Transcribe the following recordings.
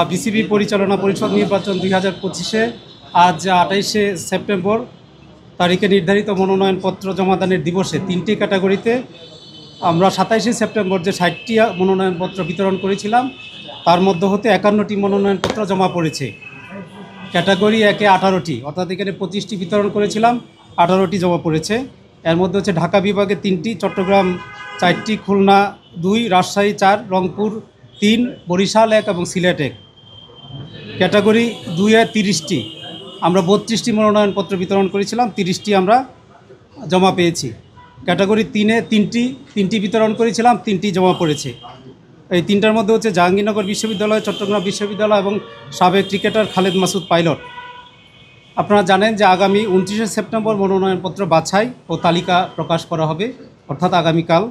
BCB পরিচালনা পরিষদ নির্বাচন 2025-এ আজ 28শে সেপ্টেম্বর তারিখে নির্ধারিত মনোনয়নপত্র জমাদানের দিবসে 3টি ক্যাটাগরিতে আমরা 27শে সেপ্টেম্বর যে 60টি মনোনয়নপত্র বিতরণ করেছিলাম তার মধ্য হতে 51টি মনোনয়নপত্র জমা পড়েছে। ক্যাটাগরি 1-এ 18টি, অর্থাৎ এখানে 25টি বিতরণ করেছিলাম, 18টি জমা পড়েছে। এর মধ্যে হচ্ছে ঢাকা বিভাগে 3টি, চট্টগ্রাম 4টি, খুলনা 2, রাজশাহী 4, রংপুর 3, বরিশাল 1 এবং সিলেট 1। ক্যাটাগরি 2-এ 30টি, আমরা 32টি মনোনয়নপত্র বিতরণ করেছিলাম, 30টি আমরা জমা পেয়েছি। ক্যাটাগরি 3-এ 3টি বিতরণ করেছিলাম, 3টি জমা পড়েছে। এই 3টার মধ্যে হচ্ছে জাহাঙ্গীরনগর বিশ্ববিদ্যালয়, চট্টগ্রাম বিশ্ববিদ্যালয় এবং সাবেক ক্রিকেটার খালেদ মাসুদ পাইলট। আপনারা জানেন যে আগামী 29শে সেপ্টেম্বর মনোনয়নপত্র বাছাই ও তালিকা প্রকাশ করা হবে, অর্থাৎ আগামীকাল,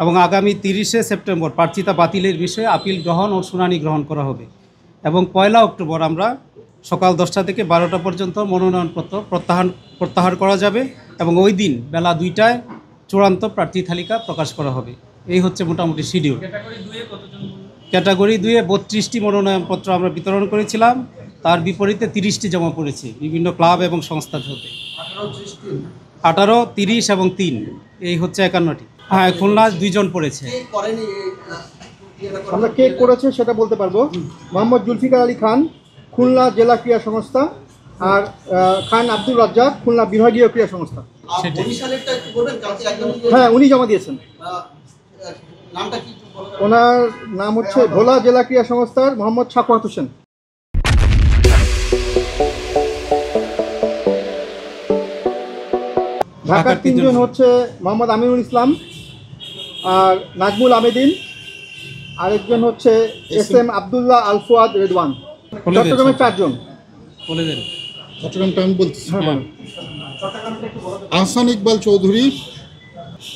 এবং আগামী 30শে সেপ্টেম্বর প্রার্থিতা বাতিলের বিষয়ে আপিল গ্রহণ ও শুনানি গ্রহণ করা হবে এবং 1 অক্টোবর আমরা সকাল 10টা থেকে 12টা পর্যন্ত মনোনয়নপত্র প্রত্যাহার করা যাবে এবং ওই দিন বেলা 2টায় চূড়ান্ত প্রার্থী তালিকা প্রকাশ করা হবে। এই হচ্ছে মোটামুটি শিডিউল। ক্যাটাগরি 2-এ 32টি মনোনয়নপত্র আমরা বিতরণ করেছিলাম, তার বিপরীতে 30টি জমা পড়েছে বিভিন্ন ক্লাব এবং সংস্থা হতে। 18, 30 এবং 3, এই হচ্ছে 51টি। হ্যাঁ, খুলনা 2 জন পড়েছে। আমরা কে করেছে সেটা বলতে পারবো। মোহাম্মদ জুলফিকার আলী খান, খুলনা জেলা ক্রীড়া সংস্থা, আর খান আব্দুল রাজ্জাক, খুলনা বিভাগীয় ক্রীড়া সংস্থা। হ্যাঁ, উনি জমা দিয়েছেন। ওনার নাম হচ্ছে ভোলা জেলা ক্রীড়া সংস্থার মোহাম্মদ সাখাওয়াত হোসেন। ঢাকার 3 জন হচ্ছে মোহাম্মদ আমিনুল ইসলাম আর নাজমুল আবেদিন, আরেকজন হচ্ছে SM আবদুল্লাহ আল ফুয়াদ রেদওয়ান। চট্টগ্রামের 4 জন। চট্টগ্রামটা আমি বলছি। আহসান ইকবাল চৌধুরী,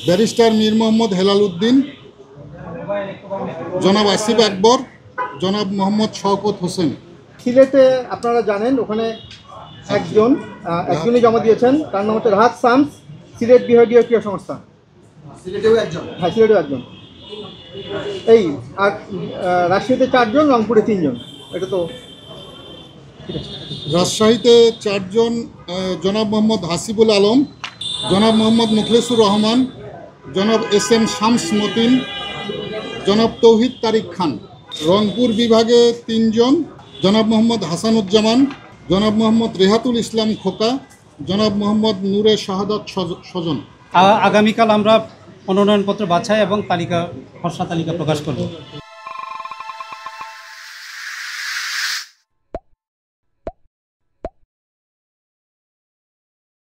ব্যারিস্টার মীর মোহাম্মদ হেলাল উদ্দিন, জনাব আসিফ আকবর, জনাব মোহাম্মদ শওকত হোসেন। সিলেটে আপনারা জানেন ওখানে একজনই জমা দিয়েছেন, তার নাম হচ্ছে রাহাত শামস, সিলেট বিভাগীয় ক্রীড়া সংস্থা। হ্যাঁ, সিলেটেও একজন। এই আর রাজশাহীতে 4 জন, রংপুরে 3 জন। এটা তো রাজশাহীতে 4 জন, জনাব মোহাম্মদ হাসিবুল আলম, জনাব মোহাম্মদ মুখলেসুর রহমান, জনাব SM শামস মতিন, জনাব তৌহিদ তারিক খান। রংপুর বিভাগে 3 জন, জনাব মোহাম্মদ হাসানুজ্জামান, জনাব মোহাম্মদ রেহাতুল ইসলাম খোকা, জনাব মোহাম্মদ নূরে শাহাদাত স্বজন। আগামীকাল আমরা মনোনয়নপত্র বাছাই এবং খসড়া তালিকা প্রকাশ করব।